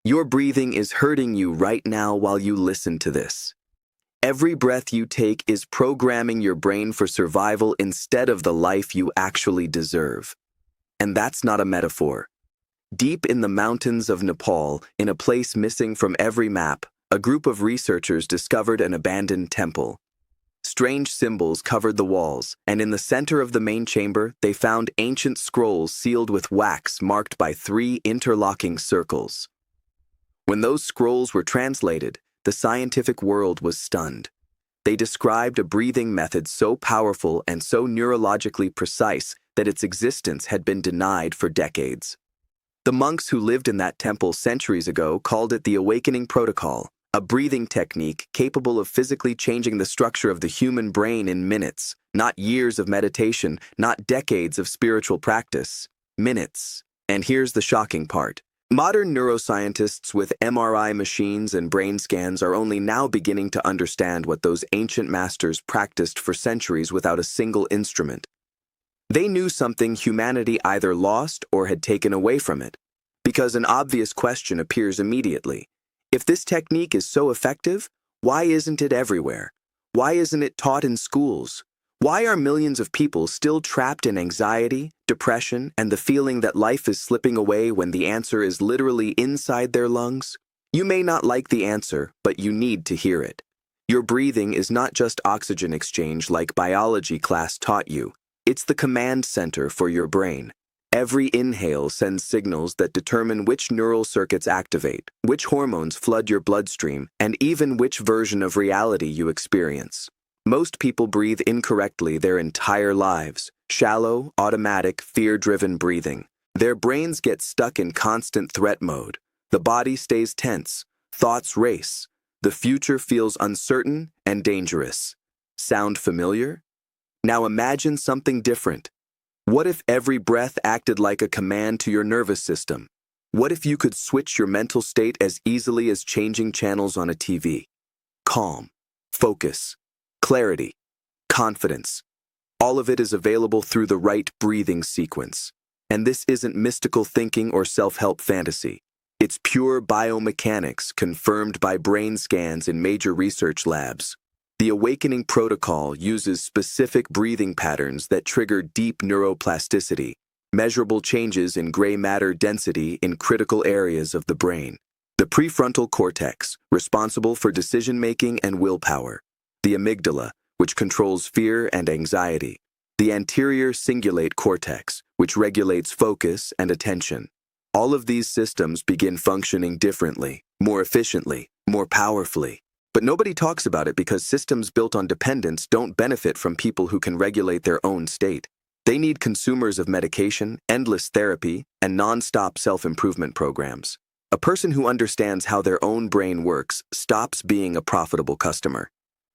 Your breathing is hurting you right now while you listen to this. Every breath you take is programming your brain for survival instead of the life you actually deserve. And that's not a metaphor. Deep in the mountains of Nepal, in a place missing from every map, a group of researchers discovered an abandoned temple. Strange symbols covered the walls, and in the center of the main chamber, they found ancient scrolls sealed with wax marked by 3 interlocking circles. When those scrolls were translated, the scientific world was stunned. They described a breathing method so powerful and so neurologically precise that its existence had been denied for decades. The monks who lived in that temple centuries ago called it the Awakening Protocol, a breathing technique capable of physically changing the structure of the human brain in minutes, not years of meditation, not decades of spiritual practice. Minutes. And here's the shocking part. Modern neuroscientists with MRI machines and brain scans are only now beginning to understand what those ancient masters practiced for centuries without a single instrument. They knew something humanity either lost or had taken away from it, because an obvious question appears immediately. If this technique is so effective, why isn't it everywhere? Why isn't it taught in schools? Why are millions of people still trapped in anxiety, depression, and the feeling that life is slipping away when the answer is literally inside their lungs? You may not like the answer, but you need to hear it. Your breathing is not just oxygen exchange like biology class taught you. It's the command center for your brain. Every inhale sends signals that determine which neural circuits activate, which hormones flood your bloodstream, and even which version of reality you experience. Most people breathe incorrectly their entire lives. Shallow, automatic, fear-driven breathing. Their brains get stuck in constant threat mode. The body stays tense. Thoughts race. The future feels uncertain and dangerous. Sound familiar? Now imagine something different. What if every breath acted like a command to your nervous system? What if you could switch your mental state as easily as changing channels on a TV? Calm, focus, clarity, confidence. All of it is available through the right breathing sequence. And this isn't mystical thinking or self-help fantasy. It's pure biomechanics confirmed by brain scans in major research labs. The Awakening Protocol uses specific breathing patterns that trigger deep neuroplasticity, measurable changes in gray matter density in critical areas of the brain. The prefrontal cortex, responsible for decision-making and willpower. The amygdala, which controls fear and anxiety. The anterior cingulate cortex, which regulates focus and attention. All of these systems begin functioning differently, more efficiently, more powerfully. But nobody talks about it because systems built on dependence don't benefit from people who can regulate their own state. They need consumers of medication, endless therapy, and non-stop self-improvement programs. A person who understands how their own brain works stops being a profitable customer.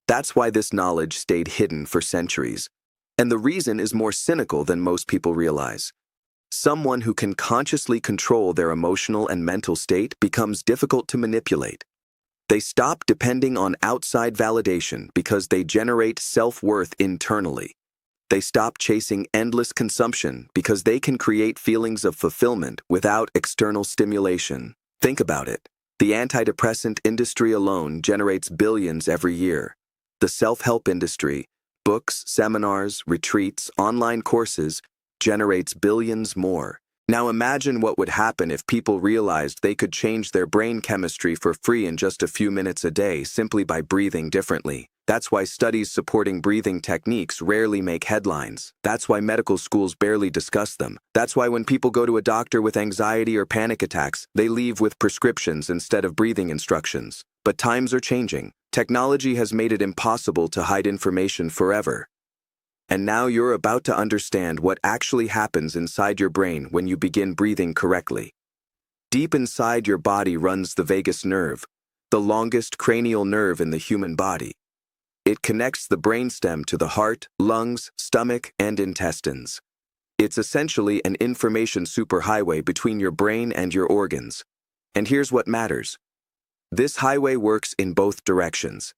That's why this knowledge stayed hidden for centuries. And the reason is more cynical than most people realize. Someone who can consciously control their emotional and mental state becomes difficult to manipulate. They stop depending on outside validation because they generate self-worth internally. They stop chasing endless consumption because they can create feelings of fulfillment without external stimulation. Think about it. The antidepressant industry alone generates billions every year. The self-help industry, books, seminars, retreats, online courses, generates billions more. Now imagine what would happen if people realized they could change their brain chemistry for free in just a few minutes a day simply by breathing differently. That's why studies supporting breathing techniques rarely make headlines. That's why medical schools barely discuss them. That's why when people go to a doctor with anxiety or panic attacks, they leave with prescriptions instead of breathing instructions. But times are changing. Technology has made it impossible to hide information forever. And now you're about to understand what actually happens inside your brain when you begin breathing correctly. Deep inside your body runs the vagus nerve, the longest cranial nerve in the human body. It connects the brainstem to the heart, lungs, stomach, and intestines. It's essentially an information superhighway between your brain and your organs. And here's what matters. This highway works in both directions.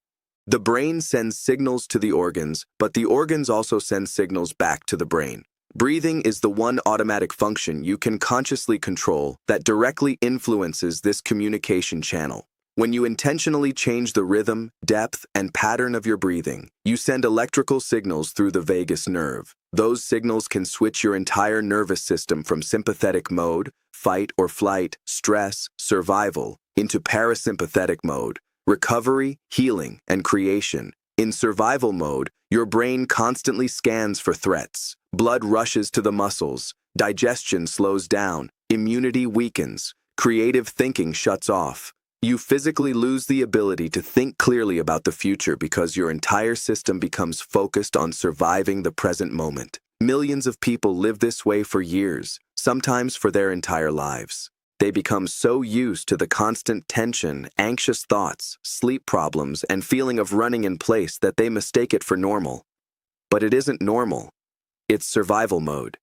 The brain sends signals to the organs, but the organs also send signals back to the brain. Breathing is the one automatic function you can consciously control that directly influences this communication channel. When you intentionally change the rhythm, depth, and pattern of your breathing, you send electrical signals through the vagus nerve. Those signals can switch your entire nervous system from sympathetic mode, fight or flight, stress, survival, into parasympathetic mode, recovery, healing, and creation. In survival mode, your brain constantly scans for threats. Blood rushes to the muscles, digestion slows down, immunity weakens, creative thinking shuts off. You physically lose the ability to think clearly about the future because your entire system becomes focused on surviving the present moment. Millions of people live this way for years, sometimes for their entire lives. They become so used to the constant tension, anxious thoughts, sleep problems, and feeling of running in place that they mistake it for normal. But it isn't normal. It's survival mode.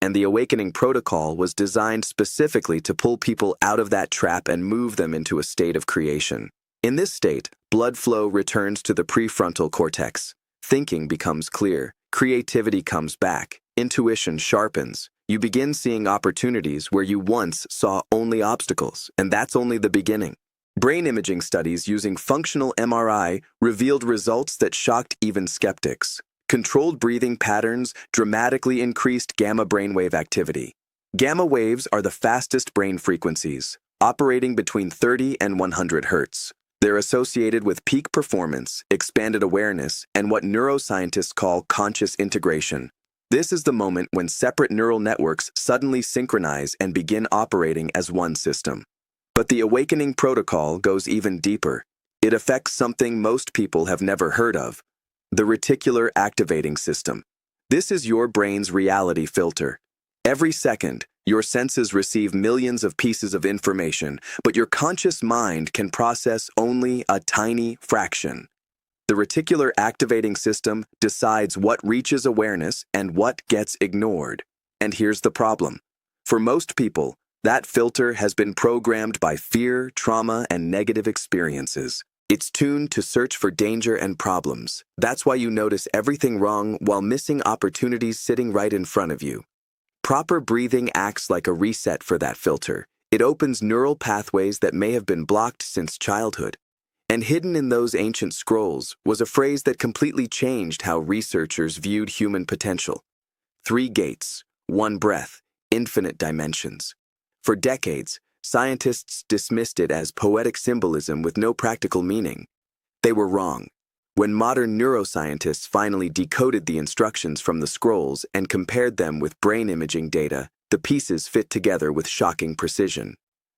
And the Awakening Protocol was designed specifically to pull people out of that trap and move them into a state of creation. In this state, blood flow returns to the prefrontal cortex. Thinking becomes clear. Creativity comes back. Intuition sharpens. You begin seeing opportunities where you once saw only obstacles, and that's only the beginning. Brain imaging studies using functional MRI revealed results that shocked even skeptics. Controlled breathing patterns dramatically increased gamma brainwave activity. Gamma waves are the fastest brain frequencies, operating between 30 and 100 Hz. They're associated with peak performance, expanded awareness, and what neuroscientists call conscious integration. This is the moment when separate neural networks suddenly synchronize and begin operating as one system. But the Awakening Protocol goes even deeper. It affects something most people have never heard of: the reticular activating system. This is your brain's reality filter. Every second, your senses receive millions of pieces of information, but your conscious mind can process only a tiny fraction. The reticular activating system decides what reaches awareness and what gets ignored. And here's the problem. For most people, that filter has been programmed by fear, trauma, and negative experiences. It's tuned to search for danger and problems. That's why you notice everything wrong while missing opportunities sitting right in front of you. Proper breathing acts like a reset for that filter. It opens neural pathways that may have been blocked since childhood. And hidden in those ancient scrolls was a phrase that completely changed how researchers viewed human potential. 3 gates, 1 breath, infinite dimensions. For decades, scientists dismissed it as poetic symbolism with no practical meaning. They were wrong. When modern neuroscientists finally decoded the instructions from the scrolls and compared them with brain imaging data, the pieces fit together with shocking precision.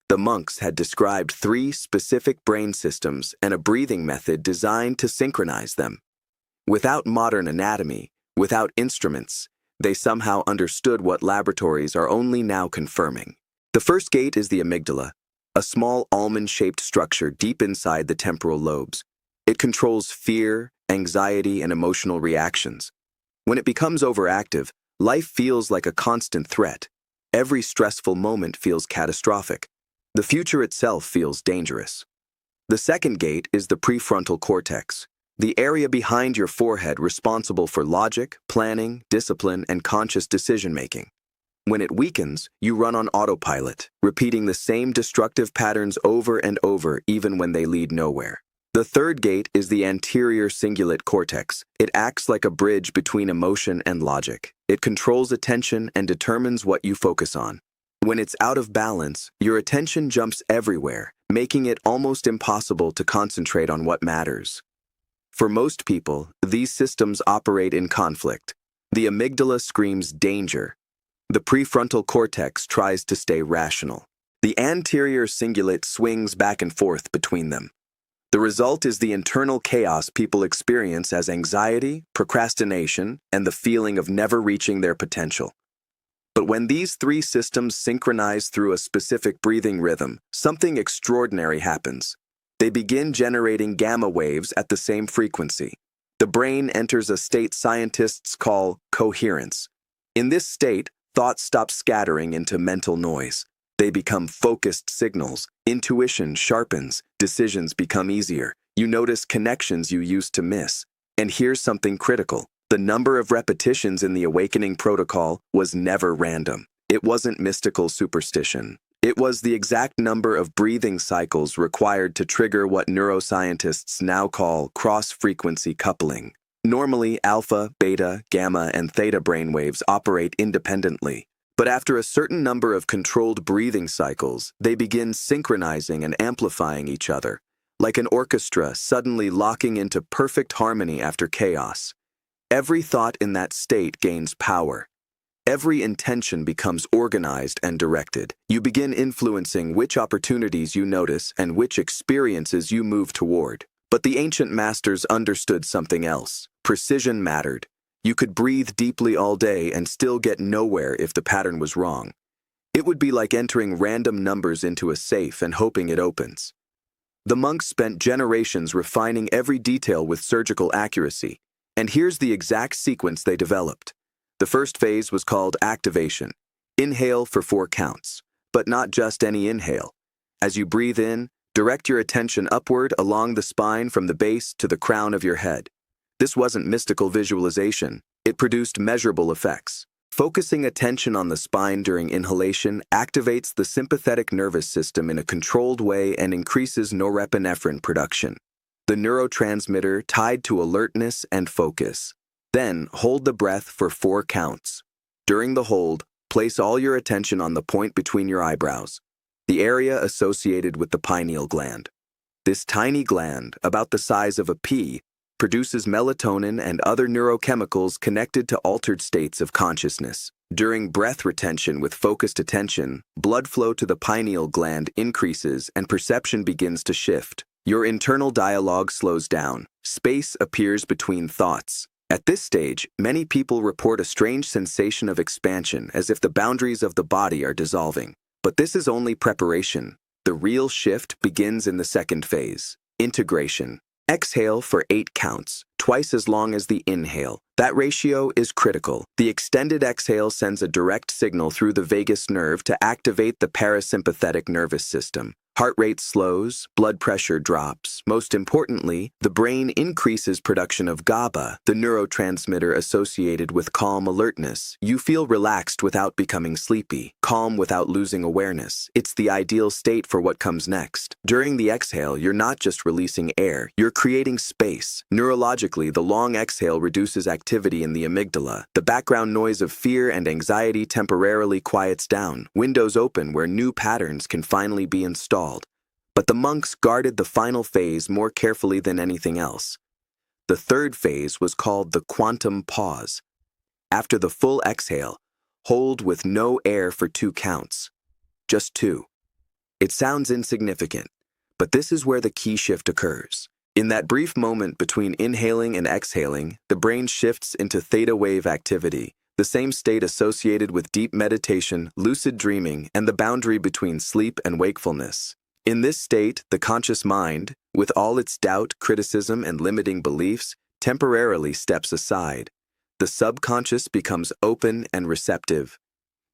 The monks had described 3 specific brain systems and a breathing method designed to synchronize them. Without modern anatomy, without instruments, they somehow understood what laboratories are only now confirming. The first gate is the amygdala, a small almond-shaped structure deep inside the temporal lobes. It controls fear, anxiety, and emotional reactions. When it becomes overactive, life feels like a constant threat. Every stressful moment feels catastrophic. The future itself feels dangerous. The second gate is the prefrontal cortex, the area behind your forehead responsible for logic, planning, discipline, and conscious decision-making. When it weakens, you run on autopilot, repeating the same destructive patterns over and over even when they lead nowhere. The third gate is the anterior cingulate cortex. It acts like a bridge between emotion and logic. It controls attention and determines what you focus on. When it's out of balance, your attention jumps everywhere, making it almost impossible to concentrate on what matters. For most people, these systems operate in conflict. The amygdala screams danger. The prefrontal cortex tries to stay rational. The anterior cingulate swings back and forth between them. The result is the internal chaos people experience as anxiety, procrastination, and the feeling of never reaching their potential. But when these 3 systems synchronize through a specific breathing rhythm, something extraordinary happens. They begin generating gamma waves at the same frequency. The brain enters a state scientists call coherence. In this state, thoughts stop scattering into mental noise. They become focused signals. Intuition sharpens. Decisions become easier. You notice connections you used to miss. And here's something critical. The number of repetitions in the awakening protocol was never random. It wasn't mystical superstition. It was the exact number of breathing cycles required to trigger what neuroscientists now call cross-frequency coupling. Normally, alpha, beta, gamma, and theta brainwaves operate independently. But after a certain number of controlled breathing cycles, they begin synchronizing and amplifying each other, like an orchestra suddenly locking into perfect harmony after chaos. Every thought in that state gains power. Every intention becomes organized and directed. You begin influencing which opportunities you notice and which experiences you move toward. But the ancient masters understood something else. Precision mattered. You could breathe deeply all day and still get nowhere if the pattern was wrong. It would be like entering random numbers into a safe and hoping it opens. The monks spent generations refining every detail with surgical accuracy, and here's the exact sequence they developed. The first phase was called activation. Inhale for 4 counts, but not just any inhale. As you breathe in, direct your attention upward along the spine from the base to the crown of your head. This wasn't mystical visualization. It produced measurable effects. Focusing attention on the spine during inhalation activates the sympathetic nervous system in a controlled way and increases norepinephrine production, the neurotransmitter tied to alertness and focus. Then, hold the breath for 4 counts. During the hold, place all your attention on the point between your eyebrows, the area associated with the pineal gland. This tiny gland, about the size of a pea, produces melatonin and other neurochemicals connected to altered states of consciousness. During breath retention with focused attention, blood flow to the pineal gland increases and perception begins to shift. Your internal dialogue slows down. Space appears between thoughts. At this stage, many people report a strange sensation of expansion, as if the boundaries of the body are dissolving. But this is only preparation. The real shift begins in the second phase, integration. Exhale for 8 counts, twice as long as the inhale. That ratio is critical. The extended exhale sends a direct signal through the vagus nerve to activate the parasympathetic nervous system. Heart rate slows, blood pressure drops. Most importantly, the brain increases production of GABA, the neurotransmitter associated with calm alertness. You feel relaxed without becoming sleepy, calm without losing awareness. It's the ideal state for what comes next. During the exhale, you're not just releasing air, you're creating space. Neurologically, the long exhale reduces activity in the amygdala. The background noise of fear and anxiety temporarily quiets down. Windows open where new patterns can finally be installed. But the monks guarded the final phase more carefully than anything else. The third phase was called the quantum pause. After the full exhale, hold with no air for 2 counts. Just 2. It sounds insignificant, but this is where the key shift occurs. In that brief moment between inhaling and exhaling, the brain shifts into theta wave activity, the same state associated with deep meditation, lucid dreaming, and the boundary between sleep and wakefulness. In this state, the conscious mind, with all its doubt, criticism, and limiting beliefs, temporarily steps aside. The subconscious becomes open and receptive.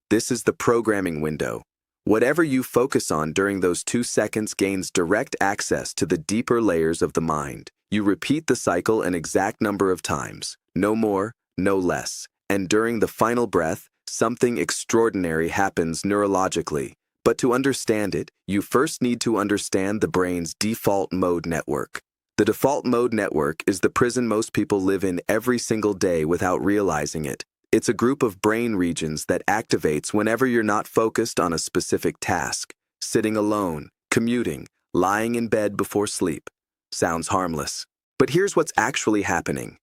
This is the programming window. Whatever you focus on during those 2 seconds gains direct access to the deeper layers of the mind. You repeat the cycle an exact number of times, no more, no less. And during the final breath, something extraordinary happens neurologically. But to understand it, you first need to understand the brain's default mode network. The default mode network is the prison most people live in every single day without realizing it. It's a group of brain regions that activates whenever you're not focused on a specific task. Sitting alone, commuting, lying in bed before sleep. Sounds harmless. But here's what's actually happening.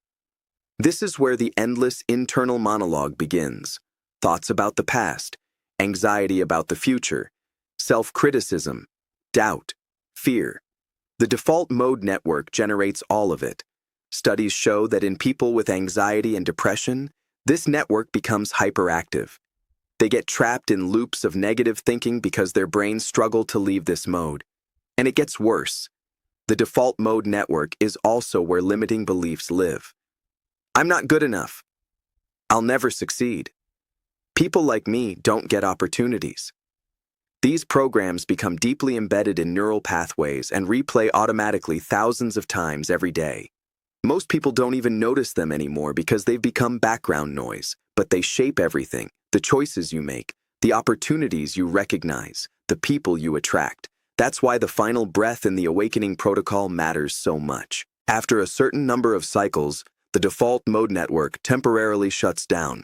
This is where the endless internal monologue begins. Thoughts about the past, anxiety about the future, self-criticism, doubt, fear. The default mode network generates all of it. Studies show that in people with anxiety and depression, this network becomes hyperactive. They get trapped in loops of negative thinking because their brains struggle to leave this mode. And it gets worse. The default mode network is also where limiting beliefs live. I'm not good enough. I'll never succeed. People like me don't get opportunities. These programs become deeply embedded in neural pathways and replay automatically thousands of times every day. Most people don't even notice them anymore because they've become background noise, but they shape everything: the choices you make, the opportunities you recognize, the people you attract. That's why the final breath in the awakening protocol matters so much. After a certain number of cycles, the default mode network temporarily shuts down.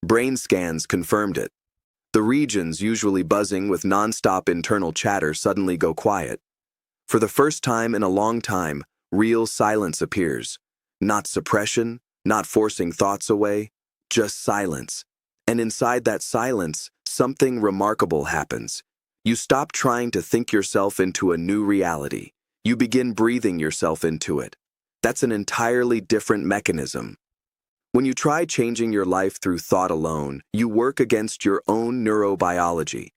Brain scans confirmed it. The regions usually buzzing with nonstop internal chatter suddenly go quiet. For the first time in a long time, real silence appears. Not suppression, not forcing thoughts away, just silence. And inside that silence, something remarkable happens. You stop trying to think yourself into a new reality. You begin breathing yourself into it. That's an entirely different mechanism. When you try changing your life through thought alone, you work against your own neurobiology.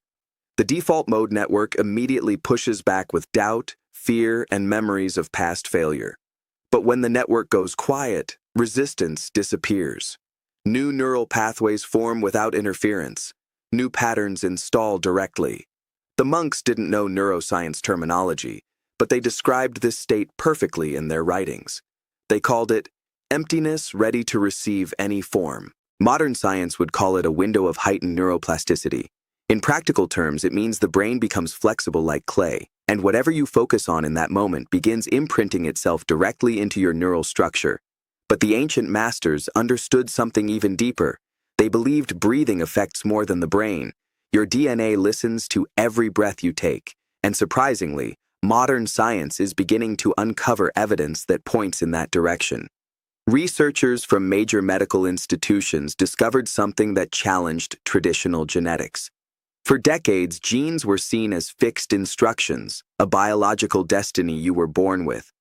The default mode network immediately pushes back with doubt, fear, and memories of past failure. But when the network goes quiet, resistance disappears. New neural pathways form without interference. New patterns install directly. The monks didn't know neuroscience terminology, but they described this state perfectly in their writings. They called it emptiness ready to receive any form. Modern science would call it a window of heightened neuroplasticity. In practical terms, it means the brain becomes flexible like clay, and whatever you focus on in that moment begins imprinting itself directly into your neural structure. But the ancient masters understood something even deeper. They believed breathing affects more than the brain. Your DNA listens to every breath you take, and surprisingly, modern science is beginning to uncover evidence that points in that direction. Researchers from major medical institutions discovered something that challenged traditional genetics. For decades, genes were seen as fixed instructions, a biological destiny you were born with.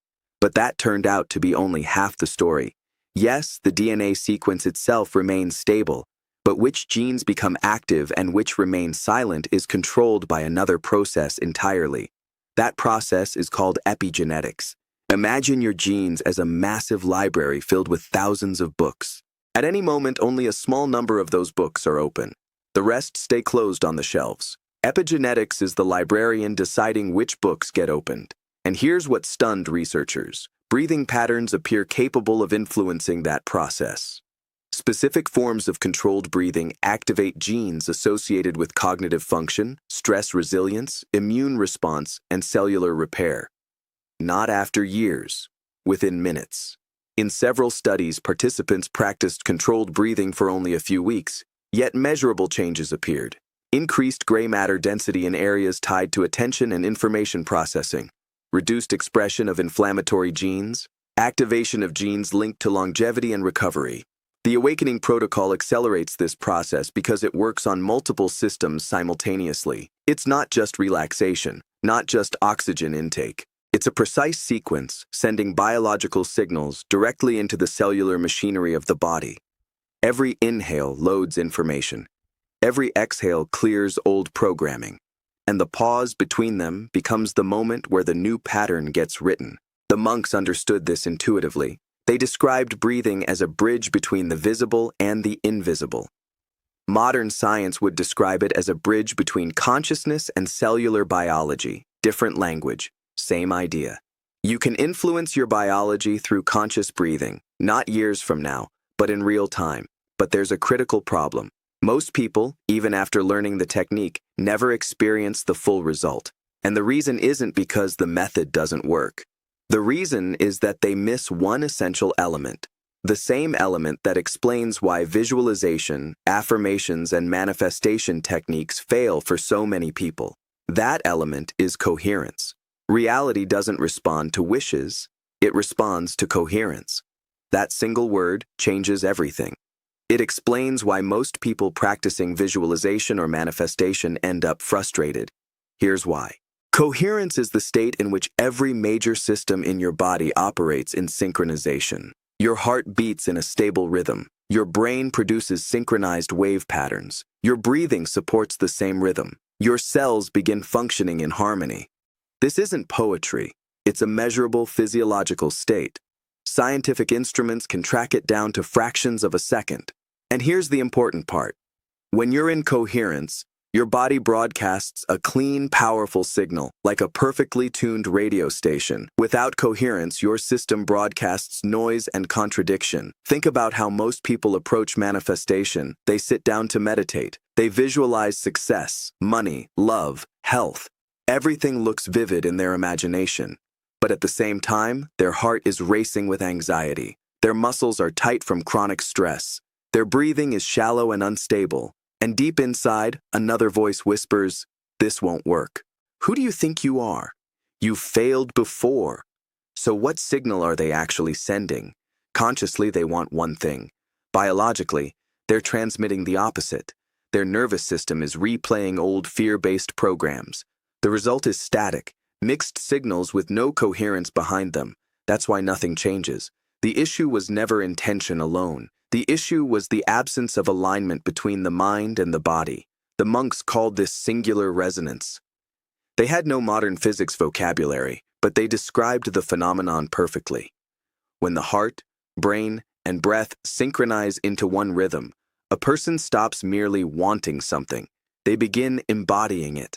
But that turned out to be only half the story. Yes, the DNA sequence itself remains stable, but which genes become active and which remain silent is controlled by another process entirely. That process is called epigenetics. Imagine your genes as a massive library filled with thousands of books. At any moment, only a small number of those books are open. The rest stay closed on the shelves. Epigenetics is the librarian deciding which books get opened. And here's what stunned researchers. Breathing patterns appear capable of influencing that process. Specific forms of controlled breathing activate genes associated with cognitive function, stress resilience, immune response, and cellular repair. Not after years, within minutes. In several studies, participants practiced controlled breathing for only a few weeks, yet measurable changes appeared. Increased gray matter density in areas tied to attention and information processing, reduced expression of inflammatory genes, activation of genes linked to longevity and recovery. The awakening protocol accelerates this process because it works on multiple systems simultaneously. It's not just relaxation, not just oxygen intake. It's a precise sequence, sending biological signals directly into the cellular machinery of the body. Every inhale loads information. Every exhale clears old programming. And the pause between them becomes the moment where the new pattern gets written. The monks understood this intuitively. They described breathing as a bridge between the visible and the invisible. Modern science would describe it as a bridge between consciousness and cellular biology. Different language. Same idea. You can influence your biology through conscious breathing, not years from now, but in real time. But there's a critical problem. Most people, even after learning the technique, never experience the full result. And the reason isn't because the method doesn't work. The reason is that they miss one essential element. The same element that explains why visualization, affirmations, and manifestation techniques fail for so many people. That element is coherence. Reality doesn't respond to wishes, it responds to coherence. That single word changes everything. It explains why most people practicing visualization or manifestation end up frustrated. Here's why. Coherence is the state in which every major system in your body operates in synchronization. Your heart beats in a stable rhythm. Your brain produces synchronized wave patterns. Your breathing supports the same rhythm. Your cells begin functioning in harmony. This isn't poetry. It's a measurable physiological state. Scientific instruments can track it down to fractions of a second. And here's the important part. When you're in coherence, Your body broadcasts a clean, powerful signal, like a perfectly tuned radio station. Without coherence, your system broadcasts noise and contradiction. Think about how most people approach manifestation. They sit down to meditate. They visualize success, money, love, health. Everything looks vivid in their imagination. But at the same time, their heart is racing with anxiety. Their muscles are tight from chronic stress. Their breathing is shallow and unstable. And deep inside, another voice whispers, "This won't work. Who do you think you are? You've failed before." So what signal are they actually sending? Consciously, they want one thing. Biologically, they're transmitting the opposite. Their nervous system is replaying old fear-based programs. The result is static, mixed signals with no coherence behind them. That's why nothing changes. The issue was never intention alone. The issue was the absence of alignment between the mind and the body. The monks called this singular resonance. They had no modern physics vocabulary, but they described the phenomenon perfectly. When the heart, brain, and breath synchronize into one rhythm, a person stops merely wanting something. They begin embodying it.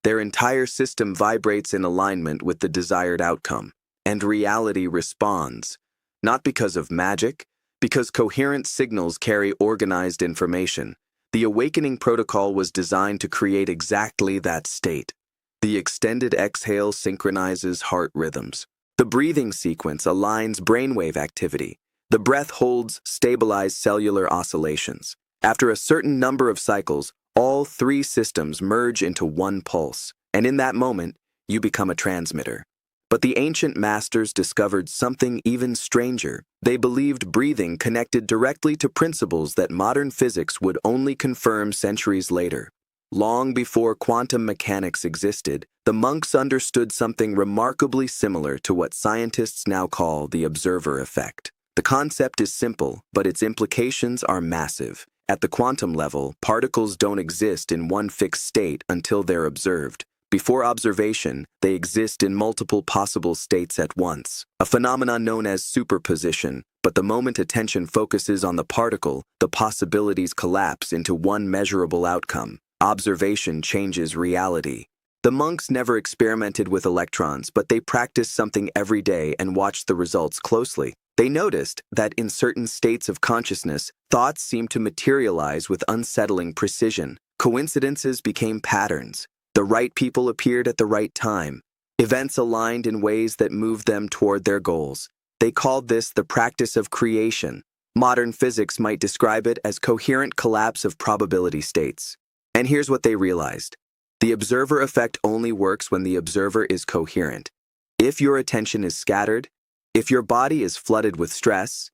Their entire system vibrates in alignment with the desired outcome, and reality responds, not because of magic, because coherent signals carry organized information. The awakening protocol was designed to create exactly that state. The extended exhale synchronizes heart rhythms. The breathing sequence aligns brainwave activity. The breath holds stabilized cellular oscillations. After a certain number of cycles, all three systems merge into one pulse, and in that moment, you become a transmitter. But the ancient masters discovered something even stranger. They believed breathing connected directly to principles that modern physics would only confirm centuries later. Long before quantum mechanics existed, the monks understood something remarkably similar to what scientists now call the observer effect. The concept is simple, but its implications are massive. At the quantum level, particles don't exist in one fixed state until they're observed. Before observation, they exist in multiple possible states at once, a phenomenon known as superposition. But the moment attention focuses on the particle, the possibilities collapse into one measurable outcome. Observation changes reality. The monks never experimented with electrons, but they practiced something every day and watched the results closely. They noticed that in certain states of consciousness, thoughts seemed to materialize with unsettling precision. Coincidences became patterns. The right people appeared at the right time. Events aligned in ways that moved them toward their goals. They called this the practice of creation. Modern physics might describe it as coherent collapse of probability states. And here's what they realized. The observer effect only works when the observer is coherent. If your attention is scattered, if your body is flooded with stress,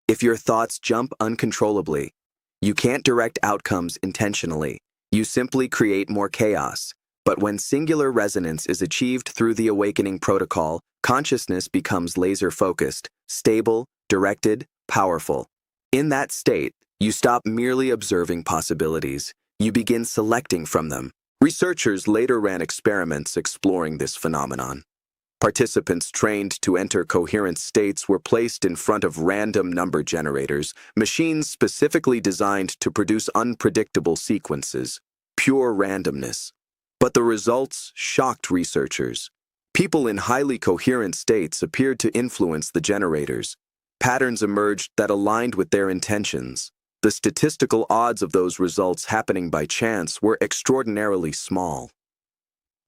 if your thoughts jump uncontrollably, you can't direct outcomes intentionally. You simply create more chaos. But when singular resonance is achieved through the awakening protocol, consciousness becomes laser-focused, stable, directed, powerful. In that state, you stop merely observing possibilities. You begin selecting from them. Researchers later ran experiments exploring this phenomenon. Participants trained to enter coherent states were placed in front of random number generators, machines specifically designed to produce unpredictable sequences, pure randomness. But the results shocked researchers. People in highly coherent states appeared to influence the generators. Patterns emerged that aligned with their intentions. The statistical odds of those results happening by chance were extraordinarily small.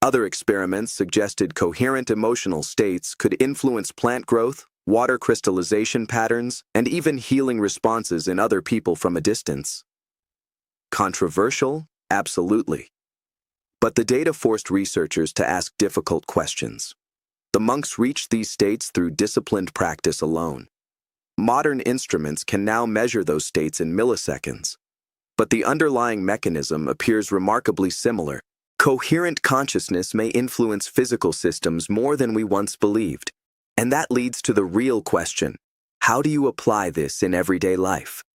Other experiments suggested coherent emotional states could influence plant growth, water crystallization patterns, and even healing responses in other people from a distance. Controversial? Absolutely. But the data forced researchers to ask difficult questions. The monks reached these states through disciplined practice alone. Modern instruments can now measure those states in milliseconds. But the underlying mechanism appears remarkably similar. Coherent consciousness may influence physical systems more than we once believed. And that leads to the real question: how do you apply this in everyday life?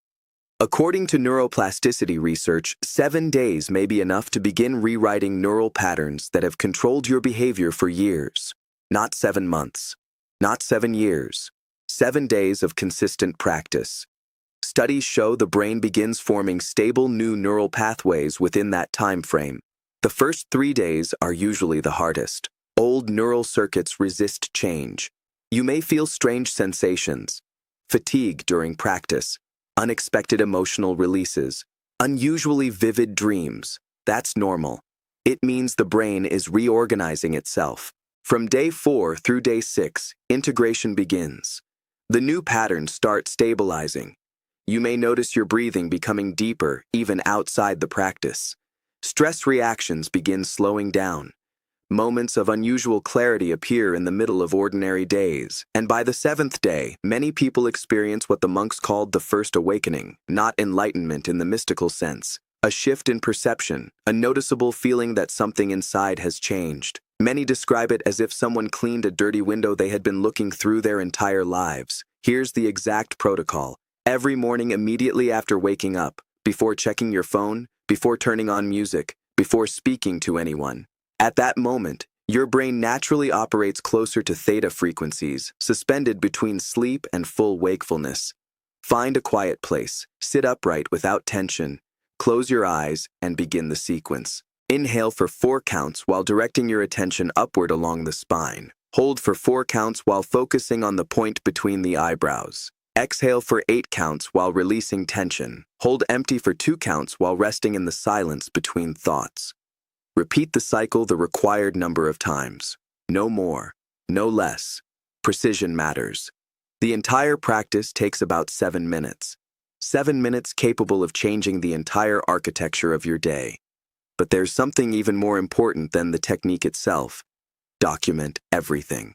According to neuroplasticity research, 7 days may be enough to begin rewriting neural patterns that have controlled your behavior for years. Not 7 months. Not 7 years. 7 days of consistent practice. Studies show the brain begins forming stable new neural pathways within that time frame. The first 3 days are usually the hardest. Old neural circuits resist change. You may feel strange sensations, fatigue during practice, unexpected emotional releases, unusually vivid dreams. That's normal. It means the brain is reorganizing itself. From day 4 through day 6, integration begins. The new patterns start stabilizing. You may notice your breathing becoming deeper even outside the practice. Stress reactions begin slowing down. Moments of unusual clarity appear in the middle of ordinary days, and by the 7th day, many people experience what the monks called the first awakening, not enlightenment in the mystical sense. A shift in perception, a noticeable feeling that something inside has changed. Many describe it as if someone cleaned a dirty window they had been looking through their entire lives. Here's the exact protocol. Every morning immediately after waking up, before checking your phone, before turning on music, before speaking to anyone. At that moment, your brain naturally operates closer to theta frequencies, suspended between sleep and full wakefulness. Find a quiet place, sit upright without tension, close your eyes, and begin the sequence. Inhale for 4 counts while directing your attention upward along the spine. Hold for 4 counts while focusing on the point between the eyebrows. Exhale for 8 counts while releasing tension. Hold empty for 2 counts while resting in the silence between thoughts. Repeat the cycle the required number of times. No more, no less. Precision matters. The entire practice takes about 7 minutes. 7 minutes capable of changing the entire architecture of your day. But there's something even more important than the technique itself. Document everything.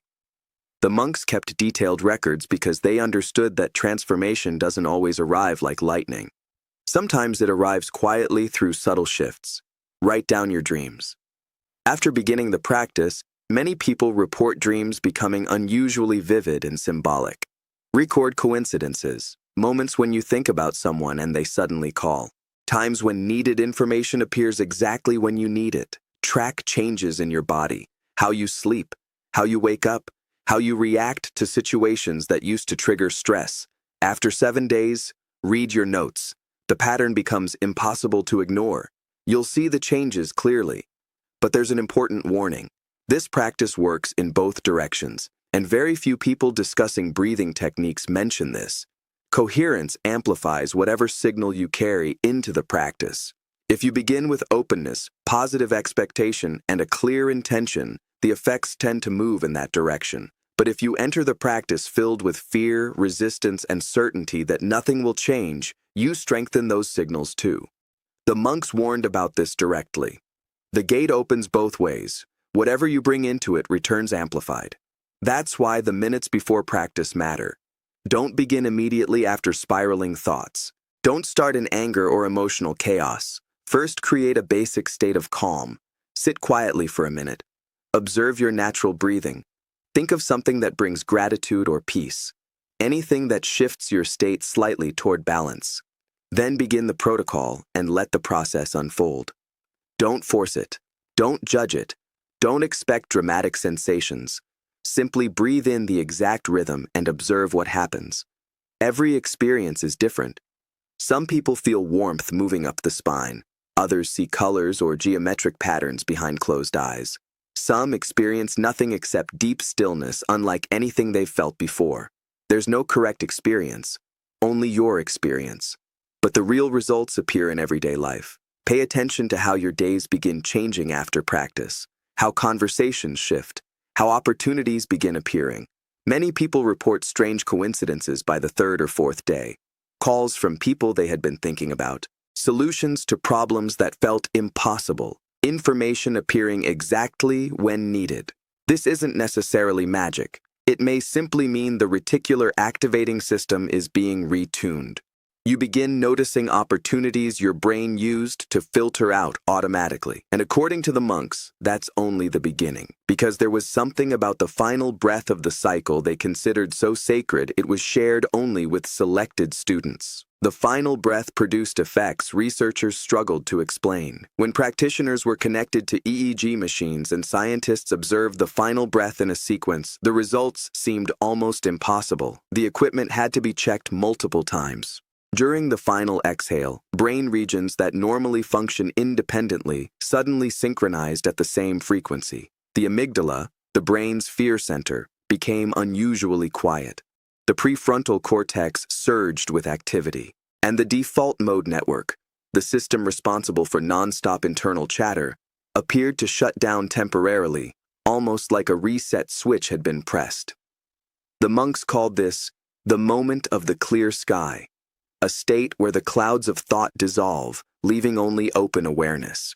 The monks kept detailed records because they understood that transformation doesn't always arrive like lightning. Sometimes it arrives quietly through subtle shifts. Write down your dreams. After beginning the practice, many people report dreams becoming unusually vivid and symbolic. Record coincidences, moments when you think about someone and they suddenly call. Times when needed information appears exactly when you need it. Track changes in your body, how you sleep, how you wake up, how you react to situations that used to trigger stress. After 7 days, read your notes. The pattern becomes impossible to ignore. You'll see the changes clearly. But there's an important warning. This practice works in both directions, and very few people discussing breathing techniques mention this. Coherence amplifies whatever signal you carry into the practice. If you begin with openness, positive expectation, and a clear intention, the effects tend to move in that direction. But if you enter the practice filled with fear, resistance, and certainty that nothing will change, you strengthen those signals too. The monks warned about this directly. The gate opens both ways. Whatever you bring into it returns amplified. That's why the minutes before practice matter. Don't begin immediately after spiraling thoughts. Don't start in anger or emotional chaos. First, create a basic state of calm. Sit quietly for a minute. Observe your natural breathing. Think of something that brings gratitude or peace. Anything that shifts your state slightly toward balance. Then begin the protocol and let the process unfold. Don't force it. Don't judge it. Don't expect dramatic sensations. Simply breathe in the exact rhythm and observe what happens. Every experience is different. Some people feel warmth moving up the spine. Others see colors or geometric patterns behind closed eyes. Some experience nothing except deep stillness unlike anything they've felt before. There's no correct experience, only your experience. But the real results appear in everyday life. Pay attention to how your days begin changing after practice, how conversations shift, how opportunities begin appearing. Many people report strange coincidences by the 3rd or 4th day. Calls from people they had been thinking about, solutions to problems that felt impossible, information appearing exactly when needed. This isn't necessarily magic. It may simply mean the reticular activating system is being retuned. You begin noticing opportunities your brain used to filter out automatically. And according to the monks, that's only the beginning. Because there was something about the final breath of the cycle they considered so sacred it was shared only with selected students. The final breath produced effects researchers struggled to explain. When practitioners were connected to EEG machines and scientists observed the final breath in a sequence, the results seemed almost impossible. The equipment had to be checked multiple times. During the final exhale, brain regions that normally function independently suddenly synchronized at the same frequency. The amygdala, the brain's fear center, became unusually quiet. The prefrontal cortex surged with activity, and the default mode network, the system responsible for nonstop internal chatter, appeared to shut down temporarily, almost like a reset switch had been pressed. The monks called this the moment of the clear sky, a state where the clouds of thought dissolve, leaving only open awareness.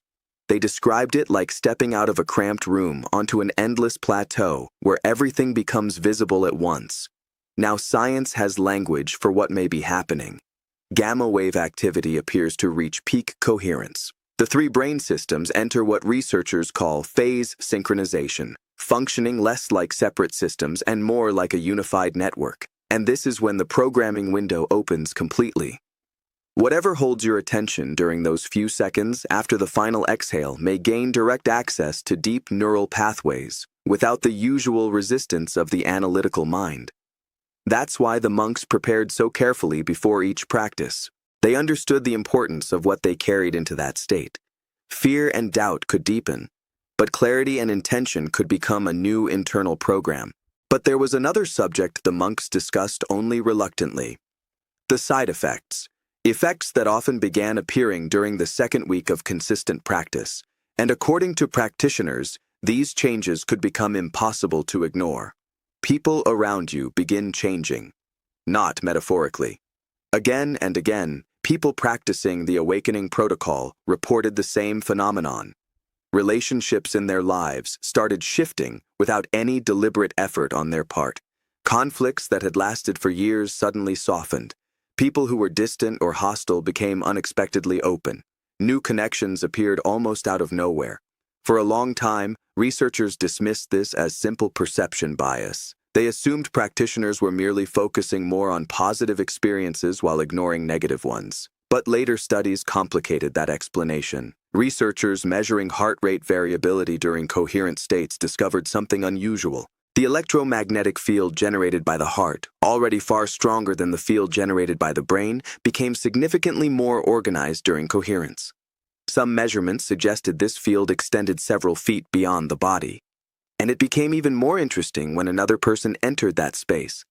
They described it like stepping out of a cramped room onto an endless plateau where everything becomes visible at once. Now science has language for what may be happening. Gamma wave activity appears to reach peak coherence. The three brain systems enter what researchers call phase synchronization, functioning less like separate systems and more like a unified network. And this is when the programming window opens completely. Whatever holds your attention during those few seconds after the final exhale may gain direct access to deep neural pathways without the usual resistance of the analytical mind. That's why the monks prepared so carefully before each practice. They understood the importance of what they carried into that state. Fear and doubt could deepen, but clarity and intention could become a new internal program. But there was another subject the monks discussed only reluctantly: the side effects. Effects that often began appearing during the second week of consistent practice, and according to practitioners, these changes could become impossible to ignore. People around you begin changing, not metaphorically. Again and again, people practicing the awakening protocol reported the same phenomenon. Relationships in their lives started shifting without any deliberate effort on their part. Conflicts that had lasted for years suddenly softened. People who were distant or hostile became unexpectedly open. New connections appeared almost out of nowhere. For a long time, researchers dismissed this as simple perception bias. They assumed practitioners were merely focusing more on positive experiences while ignoring negative ones. But later studies complicated that explanation. Researchers measuring heart rate variability during coherent states discovered something unusual. The electromagnetic field generated by the heart, already far stronger than the field generated by the brain, became significantly more organized during coherence. Some measurements suggested this field extended several feet beyond the body. And it became even more interesting when another person entered that space.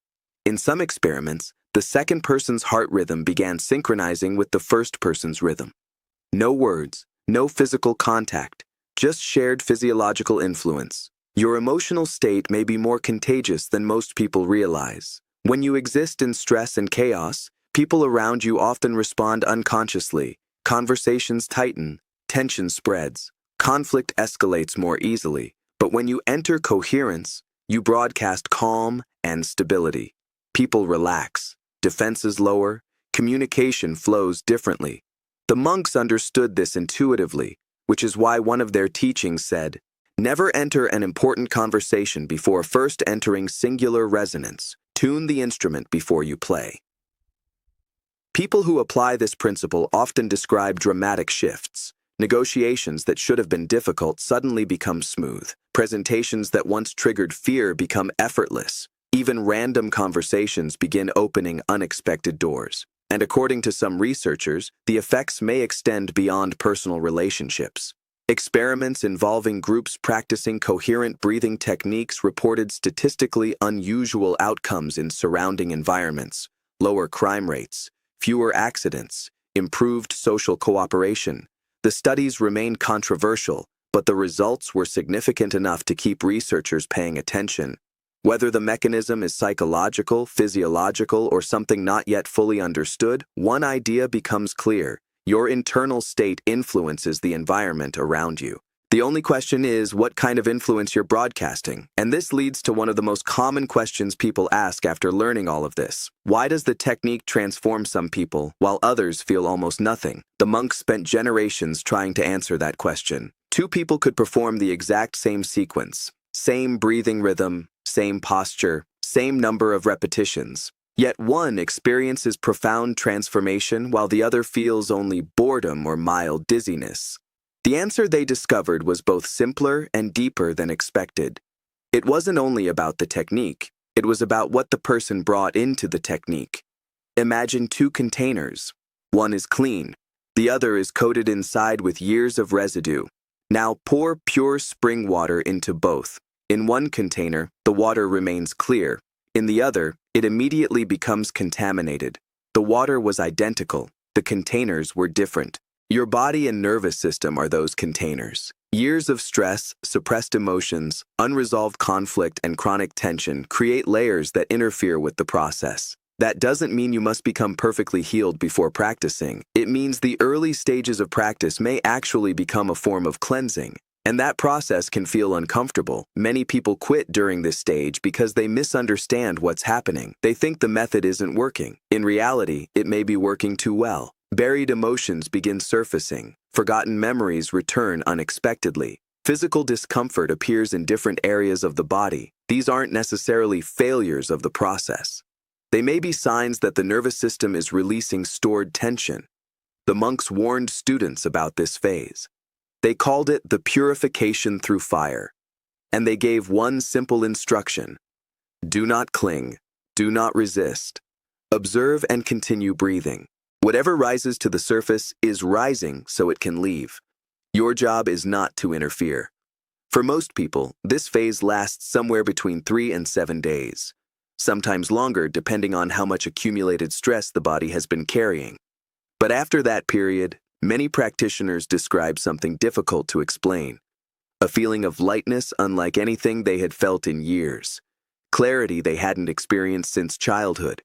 In some experiments, the second person's heart rhythm began synchronizing with the first person's rhythm. No words, no physical contact, just shared physiological influence. Your emotional state may be more contagious than most people realize. When you exist in stress and chaos, people around you often respond unconsciously. Conversations tighten, tension spreads, conflict escalates more easily. But when you enter coherence, you broadcast calm and stability. People relax, defenses lower, communication flows differently. The monks understood this intuitively, which is why one of their teachings said, "Never enter an important conversation before first entering singular resonance. Tune the instrument before you play." People who apply this principle often describe dramatic shifts. Negotiations that should have been difficult suddenly become smooth. Presentations that once triggered fear become effortless. Even random conversations begin opening unexpected doors. And according to some researchers, the effects may extend beyond personal relationships. Experiments involving groups practicing coherent breathing techniques reported statistically unusual outcomes in surrounding environments: lower crime rates, fewer accidents, improved social cooperation. The studies remained controversial, but the results were significant enough to keep researchers paying attention. Whether the mechanism is psychological, physiological, or something not yet fully understood, one idea becomes clear: your internal state influences the environment around you. The only question is what kind of influence you're broadcasting. And this leads to one of the most common questions people ask after learning all of this. Why does the technique transform some people while others feel almost nothing? The monks spent generations trying to answer that question. Two people could perform the exact same sequence, same breathing rhythm, same posture, same number of repetitions. Yet one experiences profound transformation while the other feels only boredom or mild dizziness. The answer they discovered was both simpler and deeper than expected. It wasn't only about the technique, it was about what the person brought into the technique. Imagine two containers. One is clean. The other is coated inside with years of residue. Now pour pure spring water into both. In one container, the water remains clear. In the other, it immediately becomes contaminated. The water was identical. The containers were different. Your body and nervous system are those containers. Years of stress, suppressed emotions, unresolved conflict, and chronic tension create layers that interfere with the process. That doesn't mean you must become perfectly healed before practicing. It means the early stages of practice may actually become a form of cleansing. And that process can feel uncomfortable. Many people quit during this stage because they misunderstand what's happening. They think the method isn't working. In reality, it may be working too well. Buried emotions begin surfacing. Forgotten memories return unexpectedly. Physical discomfort appears in different areas of the body. These aren't necessarily failures of the process. They may be signs that the nervous system is releasing stored tension. The monks warned students about this phase. They called it the purification through fire. And they gave one simple instruction: do not cling, do not resist. Observe and continue breathing. Whatever rises to the surface is rising so it can leave. Your job is not to interfere. For most people, this phase lasts somewhere between 3 and 7 days, sometimes longer depending on how much accumulated stress the body has been carrying. But after that period, many practitioners describe something difficult to explain: a feeling of lightness unlike anything they had felt in years, clarity they hadn't experienced since childhood,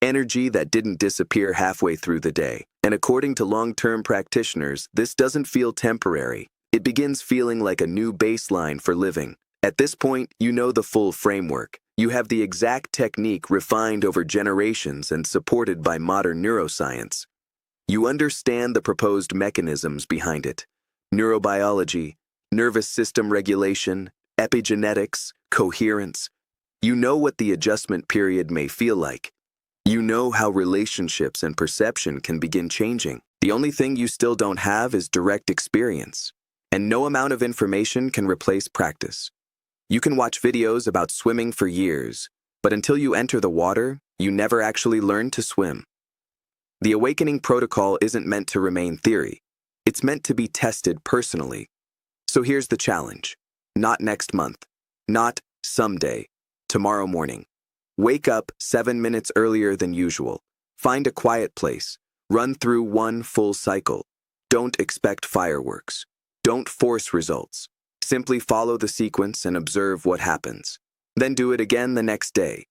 energy that didn't disappear halfway through the day. And according to long-term practitioners, this doesn't feel temporary. It begins feeling like a new baseline for living. At this point, you know the full framework. You have the exact technique refined over generations and supported by modern neuroscience. You understand the proposed mechanisms behind it: neurobiology, nervous system regulation, epigenetics, coherence. You know what the adjustment period may feel like. You know how relationships and perception can begin changing. The only thing you still don't have is direct experience. And no amount of information can replace practice. You can watch videos about swimming for years, but until you enter the water, you never actually learn to swim. The awakening protocol isn't meant to remain theory. It's meant to be tested personally. So here's the challenge. Not next month. Not someday. Tomorrow morning. Wake up 7 minutes earlier than usual. Find a quiet place. Run through one full cycle. Don't expect fireworks. Don't force results. Simply follow the sequence and observe what happens. Then do it again the next day.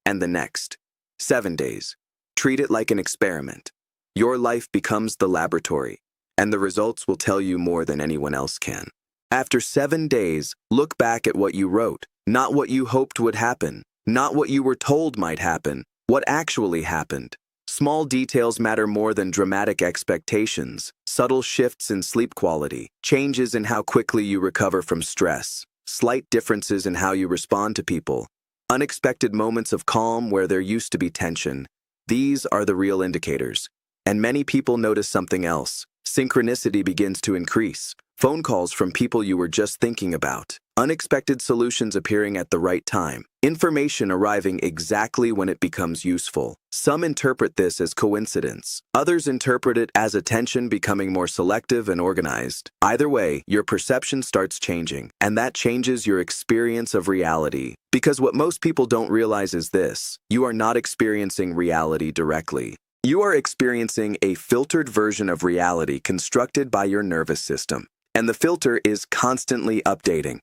And the next. 7 days. Treat it like an experiment. Your life becomes the laboratory, and the results will tell you more than anyone else can. After 7 days, look back at what you wrote, not what you hoped would happen, not what you were told might happen, what actually happened. Small details matter more than dramatic expectations. Subtle shifts in sleep quality, changes in how quickly you recover from stress, slight differences in how you respond to people, unexpected moments of calm where there used to be tension. These are the real indicators. And many people notice something else. Synchronicity begins to increase. Phone calls from people you were just thinking about. Unexpected solutions appearing at the right time. Information arriving exactly when it becomes useful. Some interpret this as coincidence. Others interpret it as attention becoming more selective and organized. Either way, your perception starts changing, and that changes your experience of reality. Because what most people don't realize is this: you are not experiencing reality directly. You are experiencing a filtered version of reality constructed by your nervous system, and the filter is constantly updating.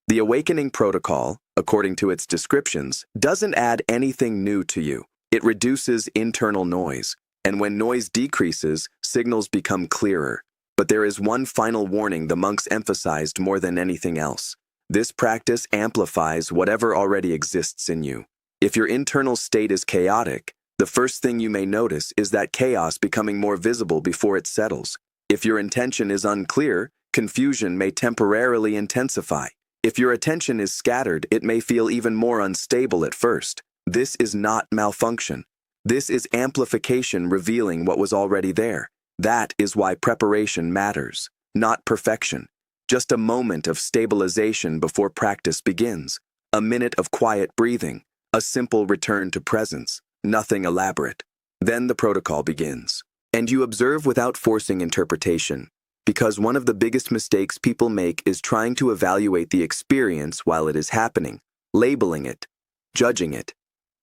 The awakening protocol, according to its descriptions, doesn't add anything new to you. It reduces internal noise, and when noise decreases, signals become clearer. But there is one final warning the monks emphasized more than anything else. This practice amplifies whatever already exists in you. If your internal state is chaotic, the first thing you may notice is that chaos becoming more visible before it settles. If your intention is unclear, confusion may temporarily intensify. If your attention is scattered, it may feel even more unstable at first. This is not malfunction. This is amplification revealing what was already there. That is why preparation matters, not perfection. Just a moment of stabilization before practice begins. A minute of quiet breathing. A simple return to presence. Nothing elaborate. Then the protocol begins. And you observe without forcing interpretation, because one of the biggest mistakes people make is trying to evaluate the experience while it is happening, labeling it, judging it,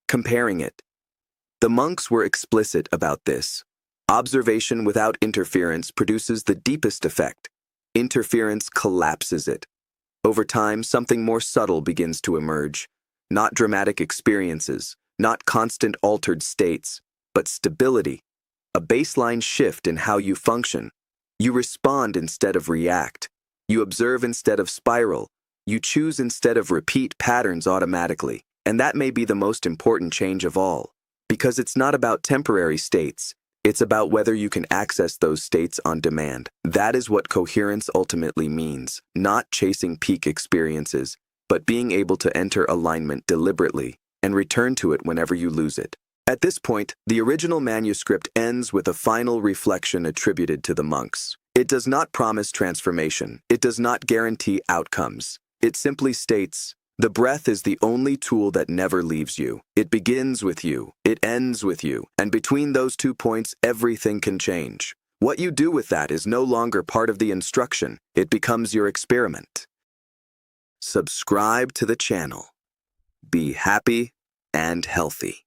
comparing it. The monks were explicit about this. Observation without interference produces the deepest effect. Interference collapses it. Over time, something more subtle begins to emerge. Not dramatic experiences, not constant altered states, but stability, a baseline shift in how you function. You respond instead of react. You observe instead of spiral. You choose instead of repeat patterns automatically. And that may be the most important change of all, because it's not about temporary states. It's about whether you can access those states on demand. That is what coherence ultimately means, not chasing peak experiences, but being able to enter alignment deliberately and return to it whenever you lose it. At this point, the original manuscript ends with a final reflection attributed to the monks. It does not promise transformation. It does not guarantee outcomes. It simply states, the breath is the only tool that never leaves you. It begins with you. It ends with you. And between those 2 points, everything can change. What you do with that is no longer part of the instruction. It becomes your experiment. Subscribe to the channel. Be happy and healthy.